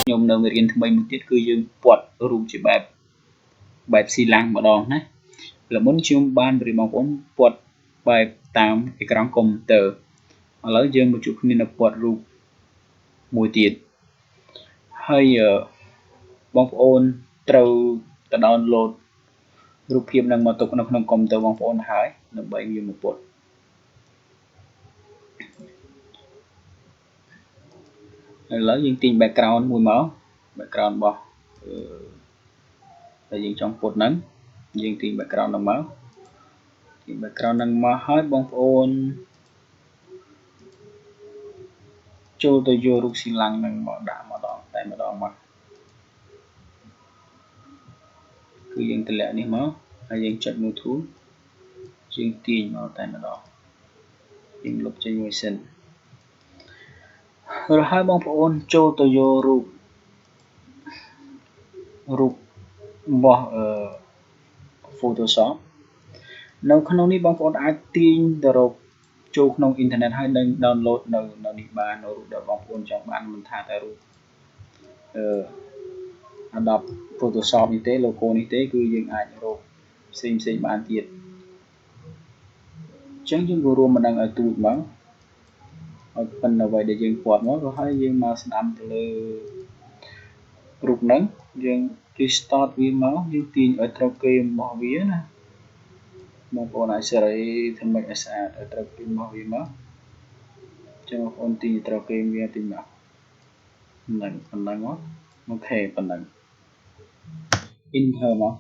ខ្ញុំនៅមេរៀនថ្មីមួយទៀតគឺយើងពត់រូបជាបែបស៊ីឡាំងម្ដងណាលមុនខ្ញុំបានបរិបងប្អូនពត់បែបតាមអេក្រង់កុំព្យូទ័រឥឡូវយើងមកជួបគ្នានៅពត់រូបមួយទៀតហើយបងប្អូនត្រូវទៅ download រូបភាពនឹងមកទុកនៅក្នុងកុំព្យូទ័របងប្អូនហើយដើម្បីវាមកពត់ឥឡូវយើងទាញ background មួយមក background របស់ដែលយើងចង់ពត់ហ្នឹងយើងទាញ background ហ្នឹងមកទាញ background ហ្នឹងមកហើយបងប្អូនចូលទៅយករូបស៊ីឡាំងហ្នឹងមកដាក់ម្ដងតែម្ដងមកគឺយើងតម្លាក់នេះមកហើយយើងចុច Move Tool យើងទាញមកតែម្ដងយើងលុបចេញមួយសិនហើយបងប្អូនចូលទៅយករូបរបស់Photoshop នៅក្នុងនេះបងប្អូនអាចទាញទៅរកចូលក្នុងអ៊ីនធឺណិតហើយនឹង download នៅនេះបានរូបដែលបងប្អូនចង់បានមិនថាតែរូបAdobe Photoshop នេះទេ logo នេះទេគឺយើងអាចរកផ្សេងបានទៀតអញ្ចឹងយើងក៏រួមមិនដឹងឲ្យទូចមកឲ្យប៉ុណ្ណឹងអ្វីដែលយើងពត់មកហើយយើងមកស្ដាំទៅលើរូបហ្នឹងយើង restart វាមកយើងទាញឲ្យត្រូវគេរបស់វាណាបងប្អូនអាចសេរីធ្វើម៉េចឲ្យស្អាតឲ្យត្រូវគេរបស់វាមកចឹងបងប្អូនទាញត្រូវគេវាតិចមកប៉ុណ្ណឹងមកអូខេប៉ុណ្ណឹង enter មក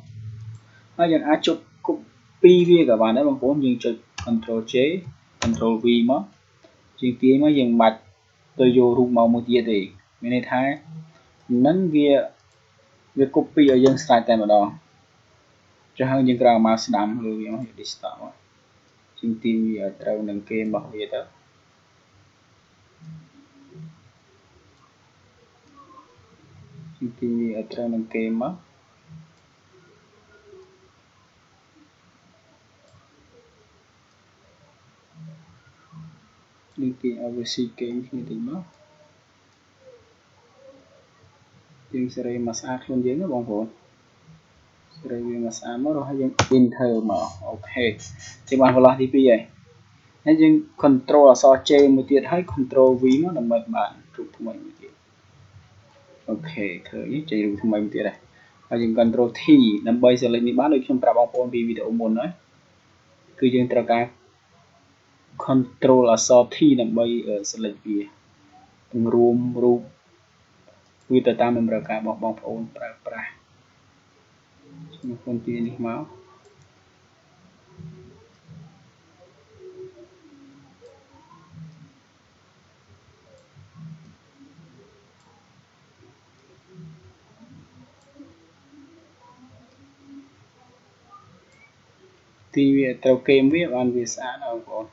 ហើយយើងអាចចុច copy វាក៏បានដែរបងប្អូនយើងចុច Ctrl J Ctrl V មកយើងទាញមកយើងបាច់ទៅយករូបមកមួយទៀតទេមានន័យថានឹងវា copy ឲ្យយើងស្រេចតែម្ដងចុះហើយយើងក្រោកមកស្ដាំលើវាមក distort មកយើងទាញវាឲ្យត្រូវនឹងគេរបស់វាទៅយើងទាញវាឲ្យត្រូវនឹងគេមកយើងទាញឲ្យវាស៊ីគេគ្នាតិចមកយើងសេរីមកស្អាតខ្លួនយើងណាបងប្អូនសេរីវាមកស្អាតមករហូតយើង enter មកអូខេជាបានបន្លាស់ទី2ហើយយើង control អក្សរ J មួយទៀតហើយ control V មកដើម្បីបានរូបថ្មីមួយទៀតអូខេឃើញចេញរូបថ្មីមួយទៀតហើយយើង control T ដើម្បី select នេះបានដូចខ្ញុំប្រាប់បងប្អូនពីវីដេអូមុនហើយគឺយើងត្រូវការ control អក្សរ T ដើម្បី select វាបង្រួមរូបវាទៅតាមតម្រូវការរបស់បងប្អូនប្រើប្រាស់ខ្ញុំខ្លួនទាញនេះមកទាញវាត្រូវគេមវាបានវាស្អាតបងប្អូន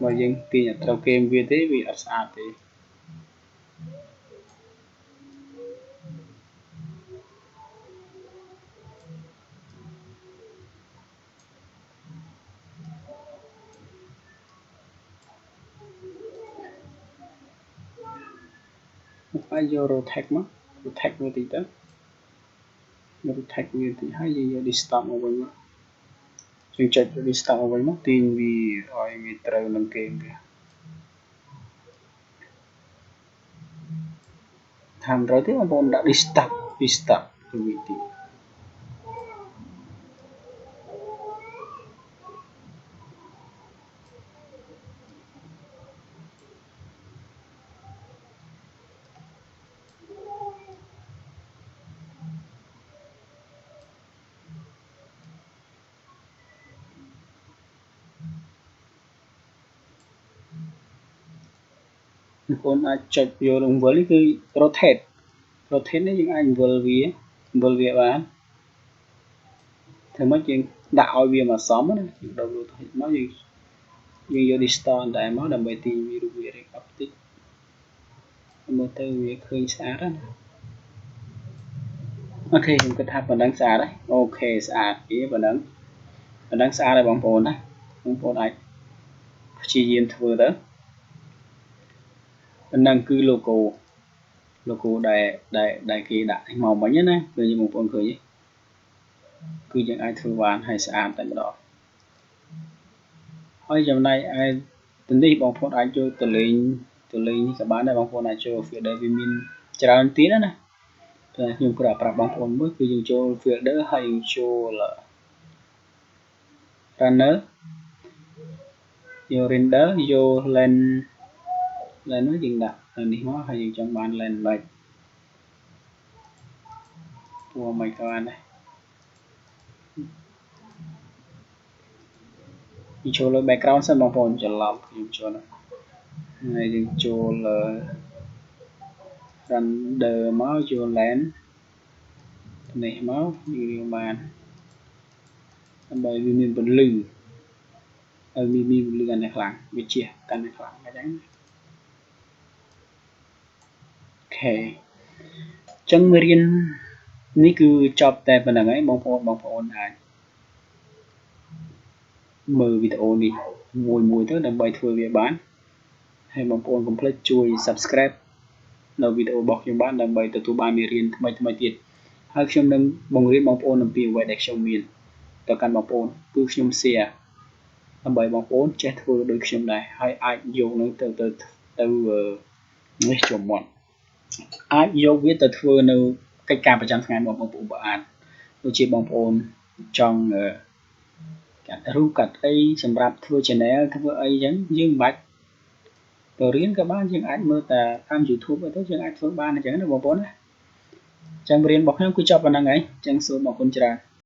បើយើងទាញត្រូវគេមវាទេវាអត់ស្អាតទេហើយយក rotate មក rotate វាតិចទៅ rotate វាតិចហើយយើងយក distort មកវិញមកយើងចុច distort មកវិញមកទាញវាឲ្យវាត្រូវនឹងគេមវាថាមិនត្រូវទេបងប្អូនដាក់ distort ទៅវាទៀតបងប្អូនអាចចុចយករង្វិលនេះគឺ rotate នេះយើងអាចវិលវាបានធ្វើម៉េចយើងដាក់ឲ្យវាមកសមណាយើងដូរទៅមកយើងយក distort តែមកដើម្បីទាញវារូបវារៀងអប់តិចមើលទៅវាឃើញស្អាតណាអូខេខ្ញុំគិតថាប៉ុណ្ណឹងស្អាតហើយអូខេស្អាតវាប៉ុណ្ណឹងស្អាតហើយបងប្អូនណាបងប្អូនអាចព្យាយាមធ្វើទៅប៉ុណ្ណឹងគឺ logo logo đại kỳ đại màu mấy nhá nè cứ như một con cười cứ những ai thưa van hay sẽ tại đó hỏi giờ này ai tính đi bằng phone ai cho từ linh các bạn này bằng phone ai cho phía đây vì mình chào tí đó nè nhưng cũng đã bằng phone mới cứ dùng cho phía đỡ hay cho là runner vô render vô lên nó dừng đặt đi hóa hay dùng trong bàn lên vậy của mấy các bạn này cho là background sân bằng phone cho lọc dùng cho nó này dùng cho là render máu cho lên này máu như bàn bởi vì mình vẫn lử mình lử này khoảng bị chia căn này khoảng cái đấy ok chân riêng ní cứ chọc tay phần ấy bóng phone này mở video đi mùi tới đừng bay thừa về bán hay bóng phone complete chui subscribeនៅវីដេអូរបស់ខ្ញុំបានដើម្បីទទួលបានមេរៀនថ្មីទៀតហើយខ្ញុំនឹងបង្រៀនបងប្អូនអំពីអ្វីដែលខ្ញុំមានទៅកាន់បងប្អូនគឺខ្ញុំ share ដើម្បីបងប្អូនចេះធ្វើដូចខ្ញុំដែរហើយអាចយកនឹងទៅនេះជាប់មាត់អាចយកវាទៅធ្វើនៅកិច្ចការប្រចាំថ្ងៃរបស់បងប្អូនបានដូចជាបងប្អូនចង់កាត់រូបកាត់អីសម្រាប់ធ្វើ channel ធ្វើអីចឹងយើងមិនបាច់ទៅរៀនក៏បានយើងអាចមើលតែតាម YouTube ទៅយើងអាចធ្វើបានអញ្ចឹងណាបងប្អូនណាចឹងរៀនរបស់ខ្ញុំគឺចប់ប៉ុណ្្នឹងហើយចឹងសូមអរគុណច្រើន